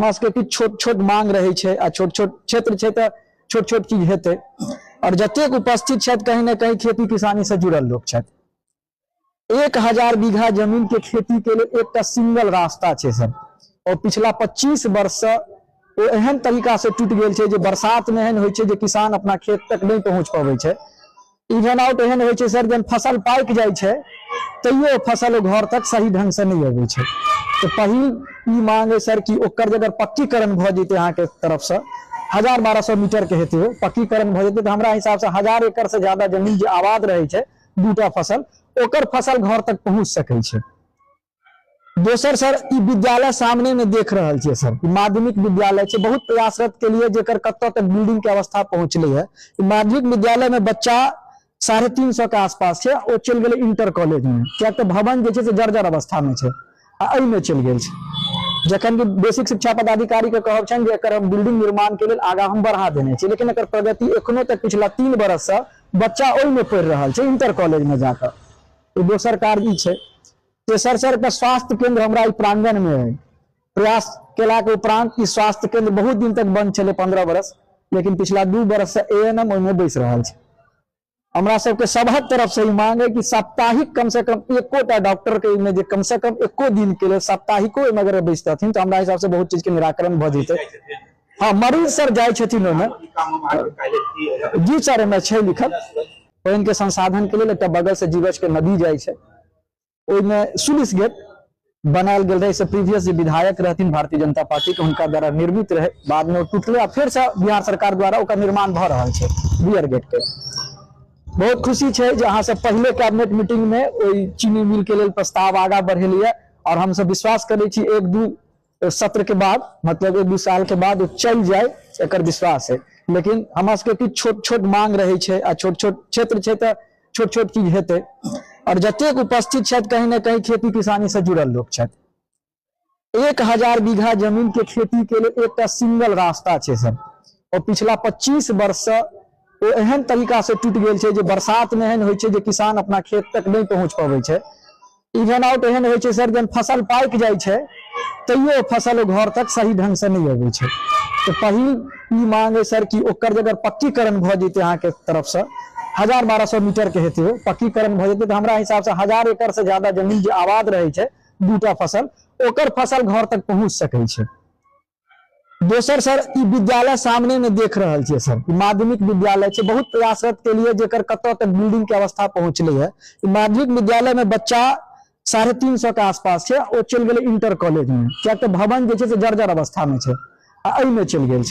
के छोट छोट मांग रही है आ छोट छोट क्षेत्र है तो छोट छोट चीज हेतै और जतेक उपस्थित है कहीं ना कहीं खेती किसानी से जुड़ल लोग है। 1000 बीघा जमीन के खेती के लिए एक सिंगल रास्ता है सर और पिछला 25 वर्ष से वो एहन तरीका से टूट गए है बरसात में एहन हो किसान अपना खेत तक नहीं पहुंच पावे है। इवन आउट एहन हो सर जब फसल पाक जाए तैयो फसल घर तक सही ढंग से नहीं आवे है। तो पहिल मांग है सर कि ओकर अगर पक्कीकरण भ जते अहाँ के तरफ से 1000-1200 मीटर के हेतु पक्कीकरण भ जते तो हमरा हिसाब से 1000 एकड़ से ज्यादा जमीन जो आबाद रहे है दूटा फसल ओकर फसल घर तक पहुंच सके छै। दोसर सर ई विद्यालय सामने में देख रहा है सर माध्यमिक विद्यालय है बहुत प्रयासरत के लिए जेकर कत्तो तक बिल्डिंग के अवस्था पहुंचले है। माध्यमिक विद्यालय में बच्चा 350 के आसपास है वो चल गए इंटर कॉलेज में क्या तो भवन जे से जर्जर अवस्था में है में चल गए जखन कि बेसिक शिक्षा पदाधिकारी के कहब छन जे एकर हम बिल्डिंग निर्माण के लिए आगा हम बढ़ा देने छी लेकिन एकर प्रगति एखनो तक पिछला 3 बरस से बच्चा ओइ में पढ़ रहा है इंटर कॉलेज में जाकर। तो दोसर कार्य छै तेसर सर का स्वास्थ्य केंद्र हमरा ई प्रांगण में है प्रयास केला के उपरांत ई स्वास्थ्य केंद्र बहुत दिन तक बंद चले 15 बरस लेकिन पिछला 2 बरस से एएनएम ओइ में बैस रहा है। हमरा सबके सबहक तरफ से मांग है कि साप्ताहिक कम से कम एकोटा डॉक्टर के में जे कम से कम एको दिन के लिए साप्ताहिको में अगर बैसतथिन तो हमरा हिसाब से बहुत चीज के निराकरण भ जते। हाँ मरीज सर जाय छथिन ओमे जी सर में छै लिखल पानी के संसाधन के लिए एक बगल से जीवछ के नदी जाय छै ओइ में सुलिस गेट बनायल गेल रहे से प्रीवियस जे विधायक रहथिन भारतीय जनता पार्टी के उनका द्वारा निर्मित रहे बाद में टूटले फिर से बिहार सरकार द्वारा ओकर निर्माण भ रहल छै बियर गेट के। बहुत खुशी है जहां से पहले कैबिनेट मीटिंग में चीनी मिल के लिए प्रस्ताव आगा बढ़ेलिए और हम सब विश्वास करे छी 1-2 सत्र के बाद मतलब 1-2 साल के बाद चल जाए एकर विश्वास है। लेकिन हमरा सबके छोट छोट मांग रही है आ छोट छोट क्षेत्र है तो छोट छोट चीज हेतै और जतेक उपस्थित है कहीं ना कहीं खेती किसानी से जुड़ल लोग है। 1000 बीघा जमीन के खेती के लिए एक सिंगल रास्ता है सर और पिछला 25 वर्ष से वो एहन तरीका से टूट गए है बरसात में एहन हो किसान अपना खेत तक नहीं पहुंच पावे है। इवन आउट एहन हो सर जब फसल पाक जाए तैयो फसल घर तक सही ढंग से नहीं आवे है। तो पहिल मांग है सर कि ओकर अगर पक्कीकरण भ जते अहाँ के तरफ से 1000-1200 मीटर के हेतु पक्कीकरण भ जते तो हमरा हिसाब से 1000 एकड़ से ज्यादा जमीन जो आबाद रहे है दूटा फसल ओकर फसल घर तक पहुंच सके छै। दोसर सर ई विद्यालय सामने में देख रहा है सर माध्यमिक विद्यालय है बहुत प्रयासरत के लिए जेकर कत्तो तक बिल्डिंग के अवस्था पहुंचले है। माध्यमिक विद्यालय में बच्चा 350 के आसपास है वो चल गए इंटर कॉलेज में क्या तो भवन जे से जर्जर अवस्था में है में चल गए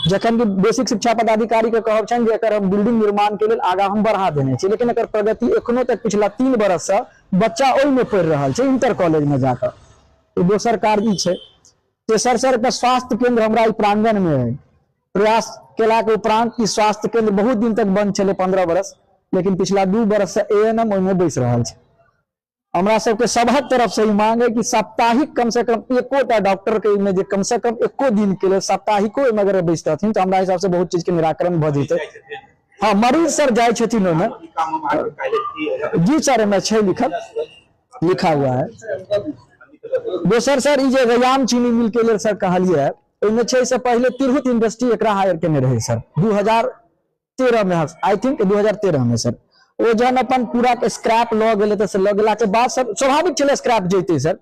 जखन कि बेसिक शिक्षा पदाधिकारी के कहब छन जे एकर हम बिल्डिंग निर्माण के लिए आगा हम बढ़ा देने छी लेकिन एकर प्रगति एखनो तक पिछला 3 बरस से बच्चा ओइ में पढ़ रहा है इंटर कॉलेज में जाकर। तो दोसर कार्य छै तेसर सर का स्वास्थ्य केंद्र हमरा ई प्रांगण में है प्रयास केला के उपरांत ई स्वास्थ्य केंद्र बहुत दिन तक बंद चले 15 बरस लेकिन पिछला 2 बरस से एएनएम ओइ में बैस रहा है। हमरा सबके सबहक तरफ से मांग है कि साप्ताहिक कम से कम एकोटा डॉक्टर के में जे कम से कम एको दिन के लिए साप्ताहिको में अगर बैसतथिन तो हमरा हिसाब से बहुत चीज के निराकरण भ जते। हाँ मरीज सर जाय छथिन ओमे जी सर में छै लिखल लिखा हुआ है। दोसर सर ई जे रयाम चीनी मिल के लिए सर कहलिए ओइमे छै से पहले तिरहुत इंडस्ट्री एकरा हायर केने रहे सर 2013 में आई थिंक 2013 में सर वो जन अपन पूरा स्क्रैप ल गेले त ल गेला के बाद सर स्वाभाविक चले स्क्रैप जैते सर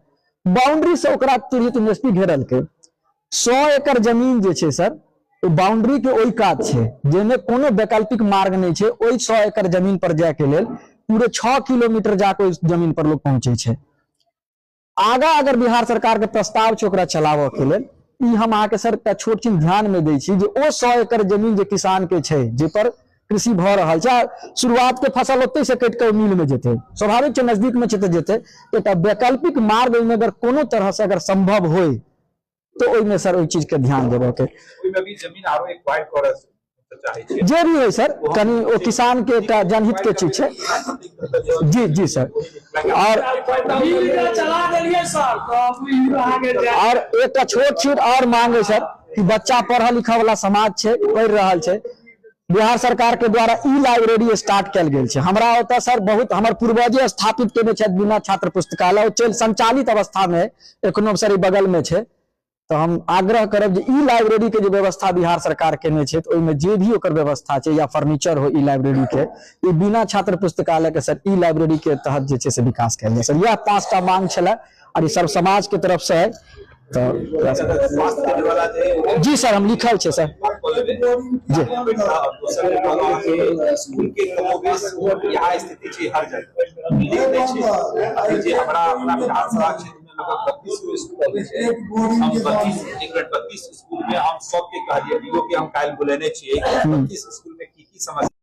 बाउंड्री से ओकरा तिरहुत इंडस्ट्री घेरल के 100 एकड़ जमीन जे छै सर वो बाउंड्री के ओइ कात छै जेमे कोनो वैकल्पिक मार्ग नहीं छै ओइ 100 एकड़ जमीन पर जाय के लेल पूरे 6 किलोमीटर जाके ओइ जमीन पर लोग पहुंचे छै। आगा अगर बिहार सरकार के प्रस्ताव छै ओकरा चलावो के लेल ई हम अहाँ के सर का छोट चीज ध्यान में दै छी जे ओ 100 एकड़ जमीन जे किसान के छै जे पर कृषि भ रहा है शुरुआत के फसल ओते से कट के मिल में जेते स्वाभाविक नजदीक में चते जेते एक वैकल्पिक मार्ग में अगर कोनो तरह से अगर संभव हो तो ओइ में सर ओइ चीज के ध्यान देबो के भी जमीन आरो एक्वायर करस जे भी है सर कनी वो किसान के जनहित के चीज है जी जी सर और एक छोट छोट और मांग है सर कि बच्चा पढ़ा लिखा वाला समाज है पढ़ रहा है बिहार सरकार के द्वारा ई लाइब्रेरी स्टार्ट कल गेल छै हमरा ओतऽ सर बहुत हमर पूर्वजे स्थापित केने छै बिना छात्र पुस्तकालय चल संचालित अवस्था में एखनो सर बगल में छै तो हम आग्रह करब जे ई लाइब्रेरी के जे व्यवस्था बिहार सरकार केने छै तो ओहिमे जे भी ओकर व्यवस्था छै या फर्नीचर हो ई लाइब्रेरी के ई बिना छात्र पुस्तकालय के सर ई लाइब्रेरी के तहत जे छै से विकास कयल जाय सर। यह 5टा मांग छलै और ई सब समाज के तरफ से है। तो जी सर हम लिखल छै सर जी स्कूल के कमोबेश यहाँ स्थिति छै हर जगह जे हमरा विधानसभा क्षेत्र में लगभग 32 स्कूल छै। हम 32 स्कूल में हम सबके कहलिए डीओ के हम काल्हि बुलेने छियै 32 स्कूल में की समस्या